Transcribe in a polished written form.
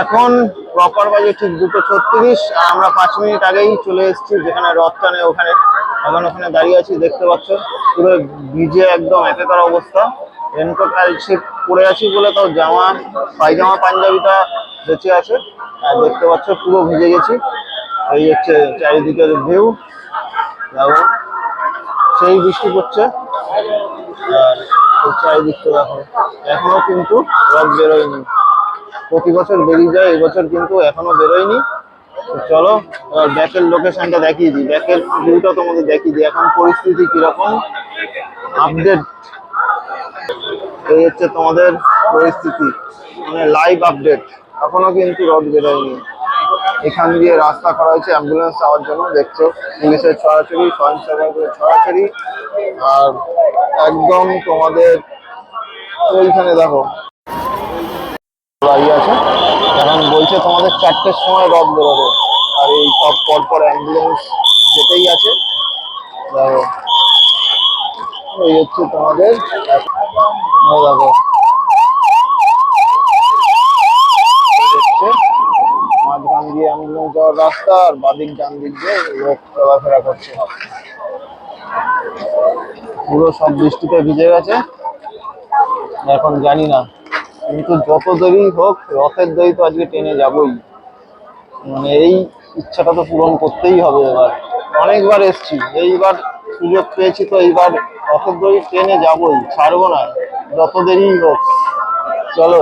এখন প্রপার বাজে ঠিক 2:36। আমরা 5 মিনিট আগেই চলে এসেছি যেখানে রথ টানে ওখানে। এখন ওখানে দাঁড়িয়ে আছি, দেখতে পাচ্ছ পুরো ভিজে একদম একাকার অবস্থা। রেনকোট আর শীত পরে আছি বলে তো জামা পায়জামা পাঞ্জাবিটা বেঁচে আছে। আর দেখতে পাচ্ছ পুরো ভিজে গেছি। এই হচ্ছে চারিদিকের ভিউ, দেখো সেই বৃষ্টি পড়ছে। আর এই চারিদিকটা দেখো, এখনো কিন্তু রথ বেরোয়নি। প্রতি বছর বেরিয়ে যায়, এবছর কিন্তু এখনো বেরোয়নি। চলো এবার ব্যাকের লোকেশনটা দেখিয়ে দিই, ব্যাকের ভিউটা তোমাদের দেখিয়ে দিই এখন পরিস্থিতি কিরকম। আপডেট এই হচ্ছে তোমাদের পরিস্থিতি, মানে লাইভ আপডেট। এখনো কিন্তু রথ বেরোয়নি। এখান দিয়ে রাস্তা করা হয়েছে অ্যাম্বুলেন্স যাওয়ার জন্য, দেখছো পুলিশের ছড়াছড়ি, স্বয়ংসেবকের ছড়াছড়ি। আর একদম তোমাদের ওইখানে দেখো দাঁড়িয়ে আছে। এখন বলছে তোমাদের 4টের সময় রথ বেরোবে। আর এই সব পরপর অ্যাম্বুলেন্স যেতেই আছে। দেখো এই হচ্ছে তোমাদের, দেখো মাঝখান দিয়ে অ্যাম্বুলেন্স যাওয়ার রাস্তা, আর বাদিক ডান দিক দিয়ে লোক চলাফেরা করছে। পুরো সব বৃষ্টিতে ভিজে গেছে। এখন জানি না, কিন্তু যত দেরি হোক রথের দড়ি তো আজকে টেনে যাবই। মানে এই ইচ্ছাটা তো পূরণ করতেই হবে এবার। অনেকবার এসছি, এইবার সুযোগ পেয়েছি তো এইবার রথের দড়ি টেনে যাবই, ছাড়বো না যত দেরি হোক। চলো।